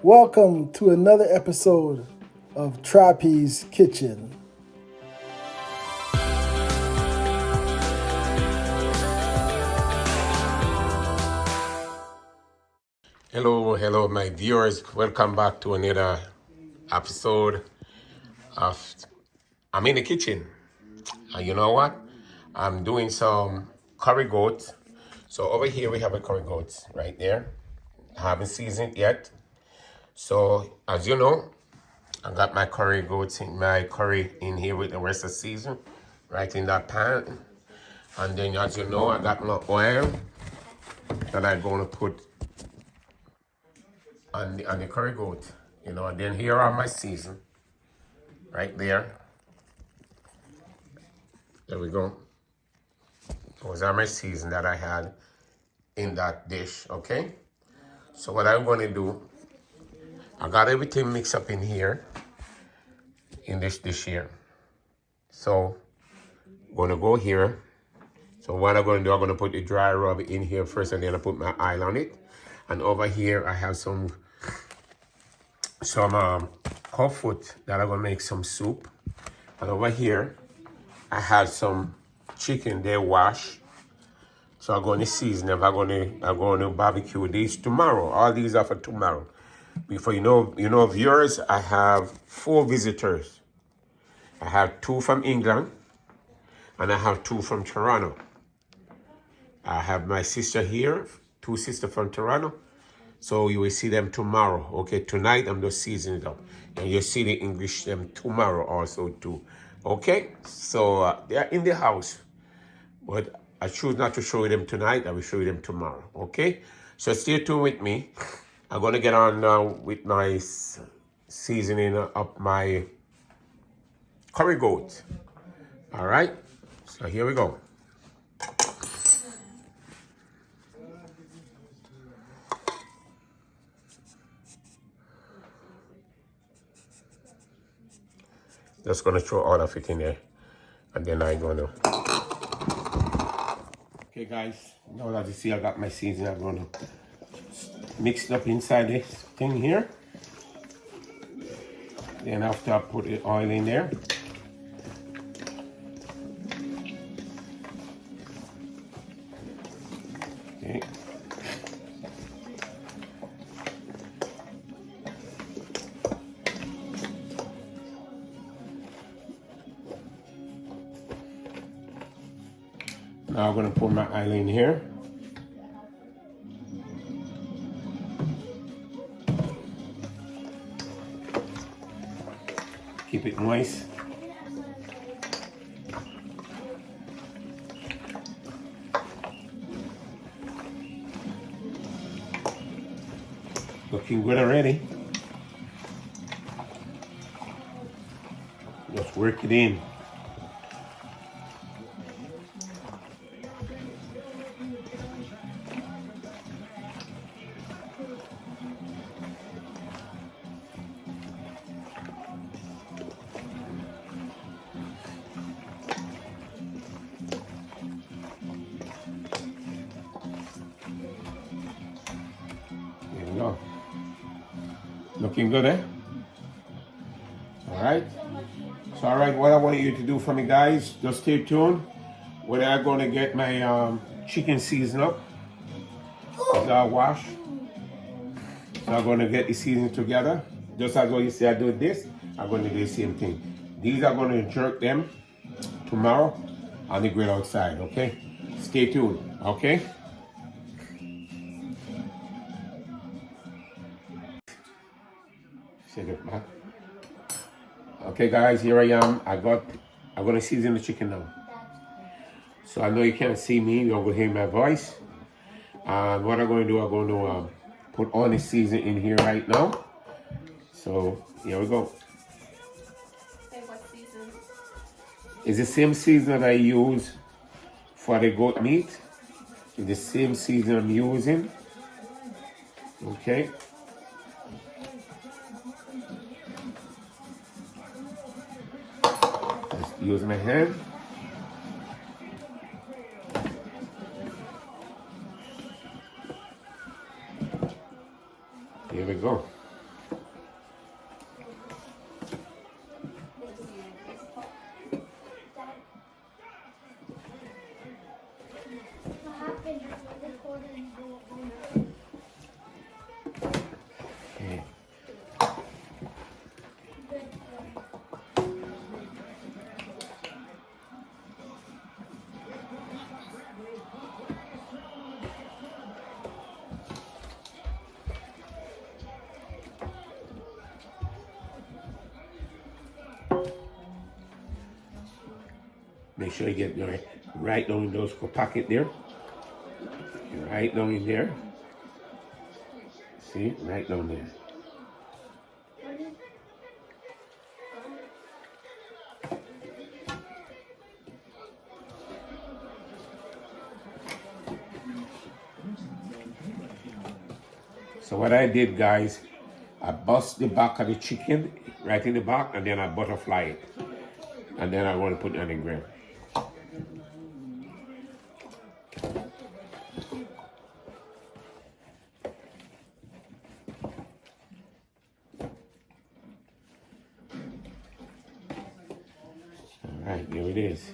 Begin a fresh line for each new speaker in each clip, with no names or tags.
Welcome to another episode of Trappy's Kitchen.
Hello, my viewers. Welcome back to another episode of I'm in the kitchen. And you know what? I'm doing some curry goat. So over here we have a curry goat right there. I haven't seasoned it yet. So as you know, I got my curry goats in my curry in here with the rest of the season, right in that pan. And then as you know, I got my oil that I'm gonna put on the curry goat. And then here are my season. Right there. There we go. Those are my season that I had in that dish, okay? So what I'm going to do, I got everything mixed up in here, in this dish here. So I'm going to go here. So what I'm going to do, I'm going to put the dry rub in here first, and then I put my oil on it. And over here, I have some cow foot that I'm going to make some soup. And over here, I have some chicken they wash. So I'm going to season them. I'm going to barbecue these tomorrow. All these are for tomorrow. Before viewers, I have 4 visitors. I have 2 from England, and I have 2 from Toronto. I have my sister here, 2 sisters from Toronto. So you will see them tomorrow. Okay, tonight I'm just seasoning it up. And you'll see the English them tomorrow also too. Okay, so they are in the house. But I choose not to show you them tonight. I will show you them tomorrow. Okay? So stay tuned with me. I'm going to get on now with my seasoning up my curry goat. All right? So here we go. Just going to throw all of it in there. And then I'm going to... Okay, guys. Now that you see I got my seasoning, I'm going to mix it up inside this thing here. Then after I put the oil in there. Okay. Now I'm going to put my oil in here. Keep it moist. Looking good already. Just work it in. There we go. Looking good, eh? All right. So, all right, what I want you to do for me, guys, just stay tuned. When I'm going to get my chicken seasoned up, it's all washed. So I'm going to get the seasoning together. Just as what you see I do this, I'm going to do the same thing. These are going to jerk them tomorrow on the grill outside, okay? Stay tuned, okay? Shake it back. Okay, guys, here I am. I'm going to season the chicken now. So I know you can't see me, you're going to hear my voice. And what I'm going to do, I'm going to put all the seasoning in here right now. So here we go.
Okay, what season?
It's the same season that I use for the goat meat. It's the same season I'm using. Okay. Just use my hand. Here we go.
What happened is when they called and they were
Okay. Make sure you get right down in those pocket there. Right down in there. See, right down there. So what I did, guys, I bust the back of the chicken right in the back, and then I butterfly it, and then I want to put it on the grill. All right, there it is.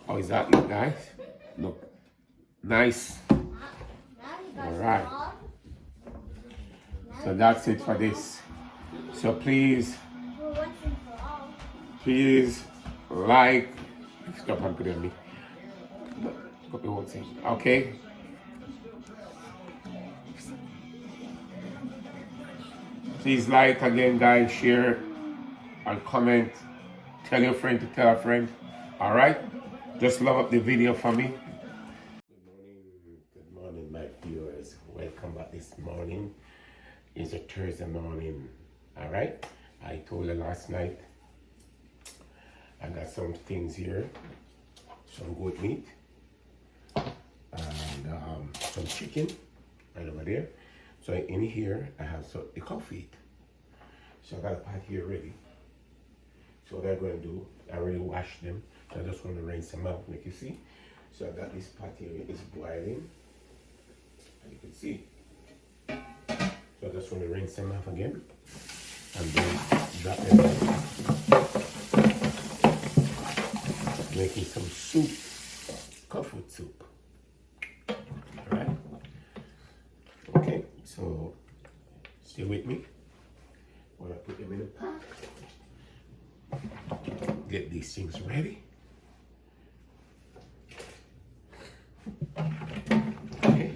How is that look, guys? Look nice. All right. So that's it for this. So please like. Stop and put it on me. Got the whole thing. Okay. Please like again, guys. Share and comment. Tell your friend to tell a friend. All right. Just love up the video for me. Good morning, my viewers. Welcome back this morning. It's a Thursday morning. All right. I told you last night I got some things here, some goat meat, and some chicken right over there. So in here I have the coffee. So I got a pot here ready. So what I'm going to do, I already washed them. So I just want to rinse them out, like you see. So I got this pot here, it's boiling, and you can see. So I just want to rinse them off again, and then drop them in. Making some soup, comfort soup. All right. Okay, so stay with me while I put them in the pot. Get these things ready. Okay.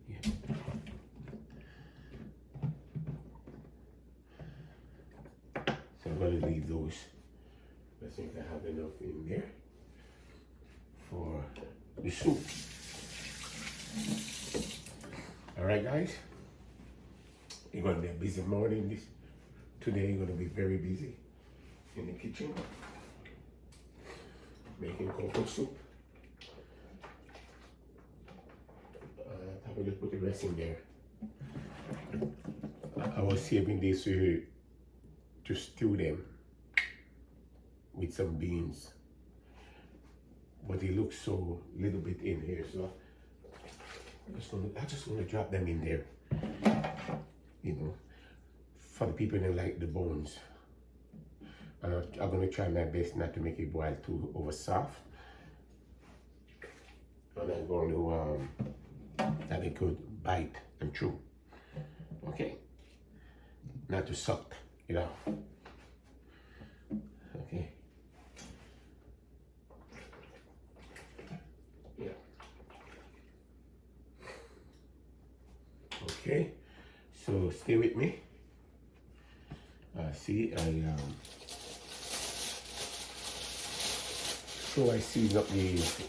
Yeah. So I'm going to leave those. I think I have enough in there for the soup. All right, guys. It's going to be a busy morning. Today you're going to be very busy in the kitchen, making comfort soup. I will just put the rest in there. I was saving this to stew them with some beans, but it looks so little bit in here, so I just want to drop them in there, you know, for the people that like the bones. And I'm going to try my best not to make it boil too over soft, and I'm going to that it could bite and chew. Okay, not to suck it out. Okay. Yeah. Okay, so stay with me. See, I seasoned up these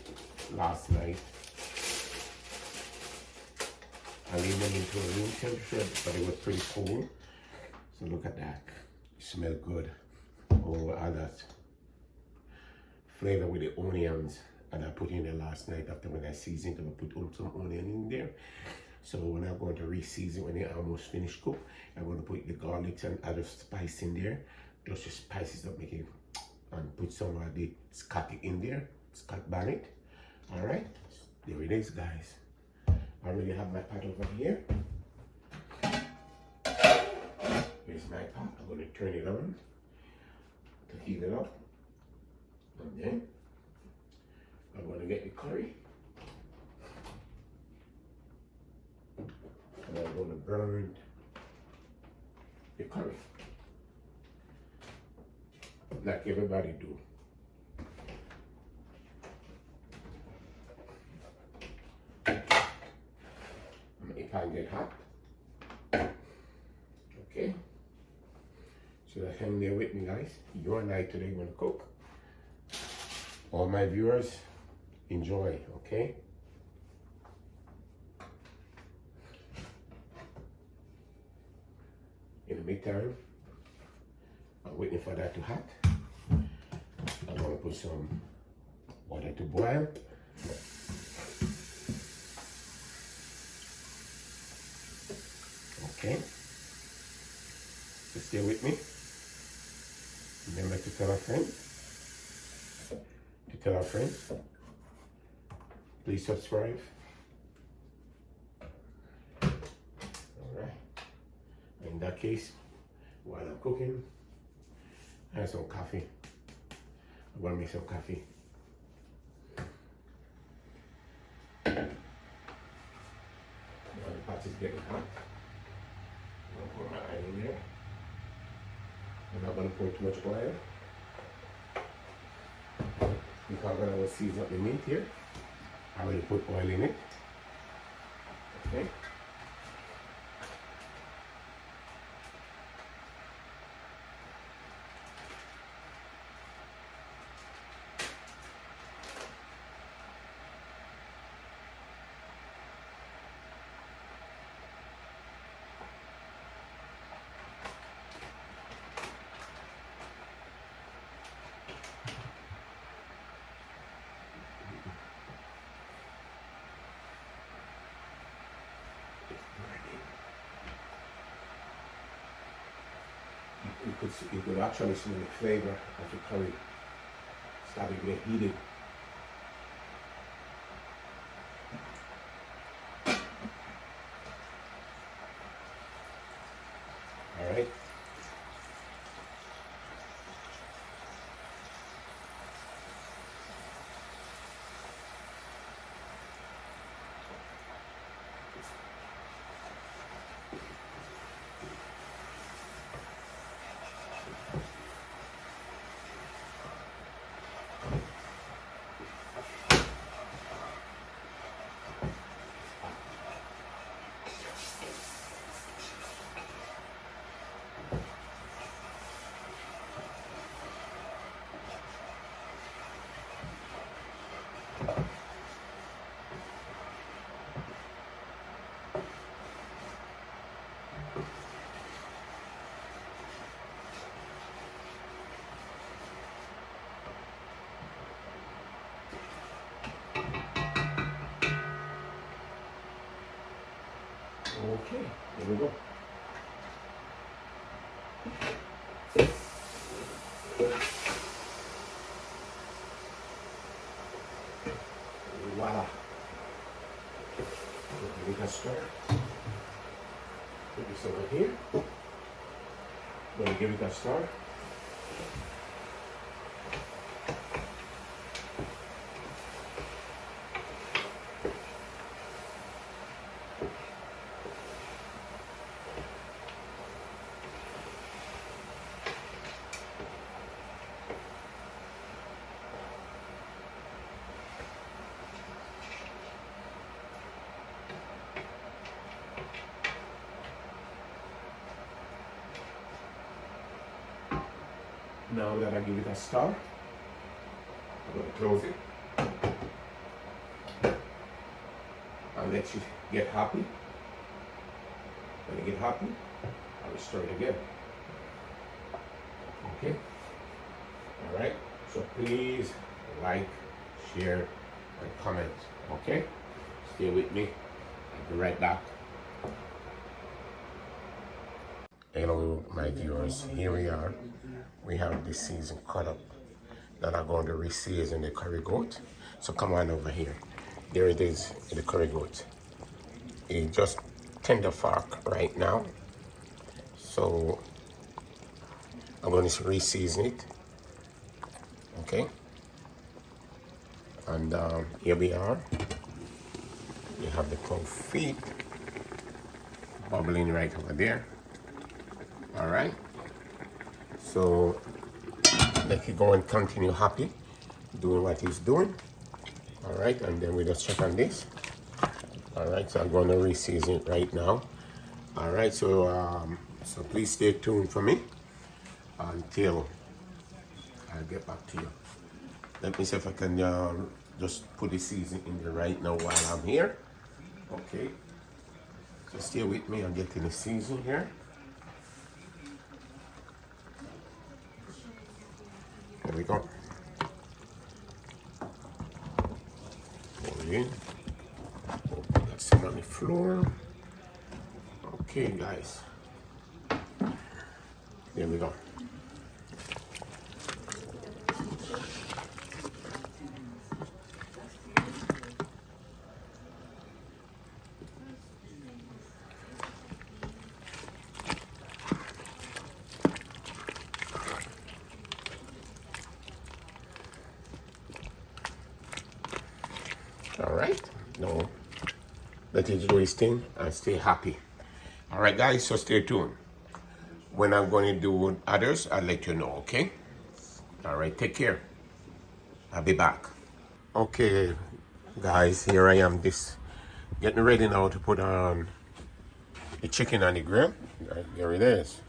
last night. I leave them into a room temperature, but it was pretty cold. So look at that. It smells good. Oh, all that flavor with the onions, and I put in there last night after when I seasoned them. I put some onion in there. So when I'm going to re-season, when they almost finished cook, I'm going to put the garlic and other spice in there. Just the spices that make it and put some of the Scotty in there, Scott Barrett. All right, there it is, guys. I already have my pot over here. Here's my pot. I'm going to turn it on to heat it up. And then I'm going to get the curry. And I'm going to burn the curry. Like everybody do. If I get hot. Okay. So hang there with me, guys. You and I today gonna cook. All my viewers, enjoy, okay? In the meantime, I'm waiting for that to hot. I'm gonna put some water to boil. Okay. So stay with me. Remember to tell a friend. To tell a friend. Please subscribe. Alright. In that case, while I'm cooking, I have some coffee. I'm gonna make some coffee. Now the pot is getting hot. I'm gonna pour my oil in there. I'm not gonna pour too much oil because when I will season up the meat here, I already put oil in it. Okay. You could actually smell the flavor of the curry starting to get heated. All right. Okay, there we go. Voila. Give it a stir. Put this over here. Gonna give it a stir. Now that I give it a stir, I'm going to close it and let you get happy. When you get happy, I will stir it again. Okay? All right? So please like, share, and comment. Okay? Stay with me. I'll be right back. Hello, my viewers. Here we are. We have this season cut up that I'm going to reseason the curry goat. So come on over here. There it is, the curry goat. It's just tender fork right now. So I'm going to reseason it. Okay. And here we are. You have the cold feet bubbling right over there. All right. So let it go and continue happy doing what he's doing. All right, and then we just check on this. All right, so I'm going to reseason it right now. All right, so please stay tuned for me until I get back to you. Let me see if I can just put the season in there right now while I'm here. Okay, so stay with me. I'm getting the season here. There we go. Pour it in. Oh, got some on the floor. Okay, guys. There we go. All right. No. Let it do its thing and stay happy. All right, guys, so stay tuned. When I'm going to do others, I'll let you know, okay? All right, take care. I'll be back. Okay, guys, here I am, getting ready now to put on the chicken on the grill. Right, there it is.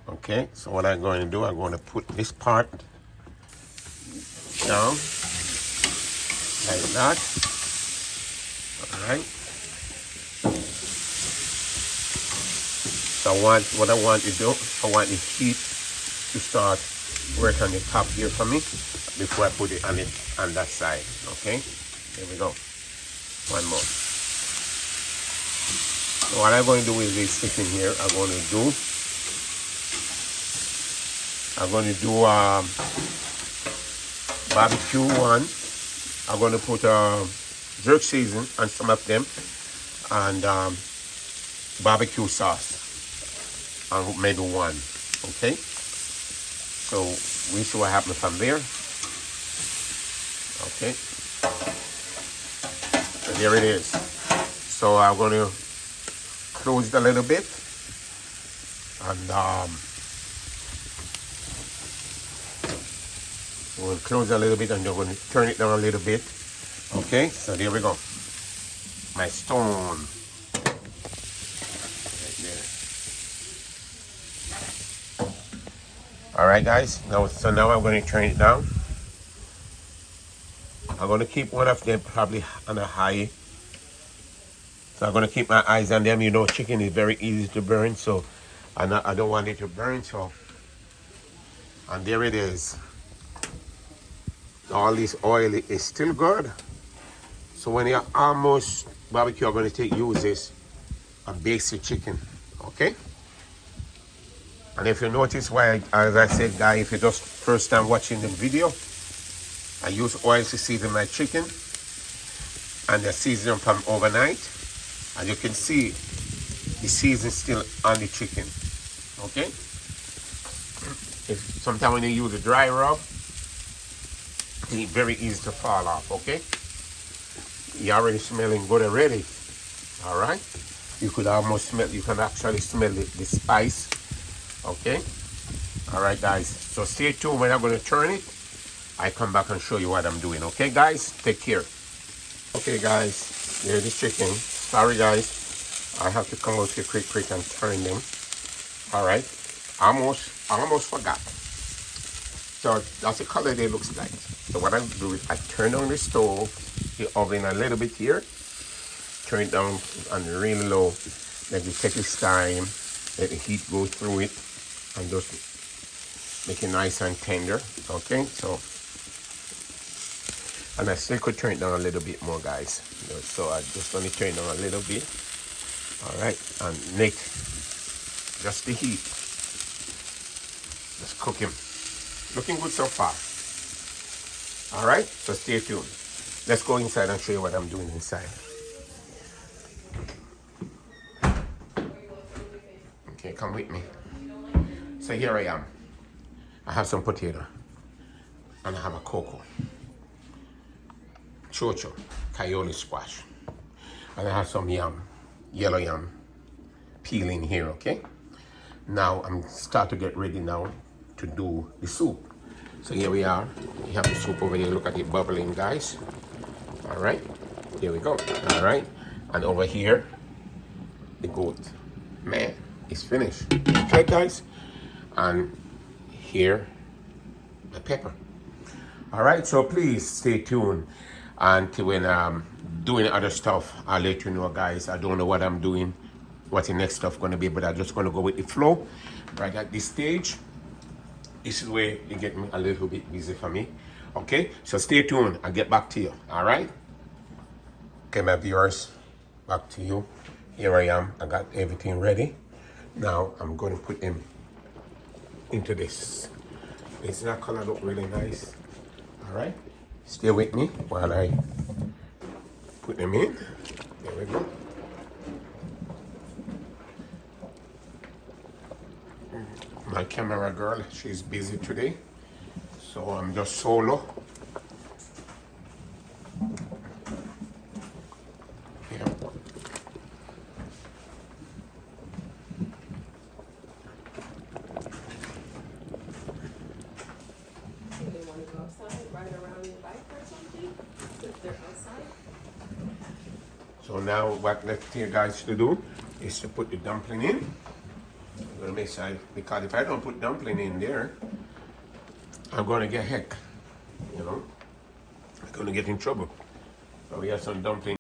Okay, so what I'm going to do, I'm going to put this part down, like that. All right. So what I want to do, I want the heat to start work on the top here for me before I put it on that side. Okay, here we go. One more. So what I'm going to do is this chicken here. I'm going to do barbecue one. I'm going to put jerk season on some of them and barbecue sauce. Maybe one. Okay, so we see what happens from there. Okay, so there it is. So I'm going to close it a little bit and we'll close it a little bit and you're going to turn it down a little bit. Okay, so there we go. My stone. All right, guys. Now I'm going to turn it down. I'm going to keep one of them probably on a high. So I'm going to keep my eyes on them. You know, chicken is very easy to burn, so I don't want it to burn. So, and there it is. All this oil is still good. So when you're almost barbecue, I'm going to use this and bake the chicken. Okay. And if you notice why, as I said, guys, if you're just first time watching the video, I use oil to season my chicken and the season from overnight. And you can see the season still on the chicken. Okay? Sometimes when you use a dry rub, it's very easy to fall off. Okay? You're already smelling good already. All right? You can actually smell the spice. Okay, all right, guys, so stay tuned. When I'm going to turn it, I come back and show you what I'm doing. Okay, guys, take care. Okay, guys, here's the chicken. Sorry, guys, I have to come out here quick and turn them. All right, almost forgot. So that's the color they looks like. So what I do is I turn on the stove, the oven a little bit here, turn it down on really low, let it take its time, let the heat go through it, and just make it nice and tender. Okay, so, and I still could turn it down a little bit more, guys. So I just want to turn it down a little bit. All right, and make just the heat. Just cook him. Looking good so far. All right, so stay tuned. Let's go inside and show you what I'm doing inside. Okay, come with me. So here I am. I have some potato and I have a cocoa, chocho, coyote squash, and I have some yam, yellow yam, peeling here, okay? Now I'm start to get ready now to do the soup. So here we are. We have the soup over here. Look at it bubbling, guys. All right, here we go. All right, and over here, the goat. Man, it's finished. Okay, guys, and here, the pepper. All right, so please stay tuned until when I'm doing other stuff. I'll let you know, guys. I don't know what I'm doing, what the next stuff gonna be, but I'm just gonna go with the flow. Right at this stage, this is where it get me a little bit busy for me. Okay, so stay tuned. I'll get back to you. All right. Okay, my viewers, back to you. Here I am. I got everything ready. Now I'm going to put them into this. It's not color look really nice. All right, stay with me while I put them in. There we go. My camera girl, she's busy today, so I'm just solo. Yeah.
They want to go outside, ride around your bike or something, if they're outside.
So now what left here, guys, to do is to put the dumpling in. I'm gonna make sure, because if I don't put dumpling in there, I'm gonna get heck, you know, I'm gonna get in trouble. So we have some dumpling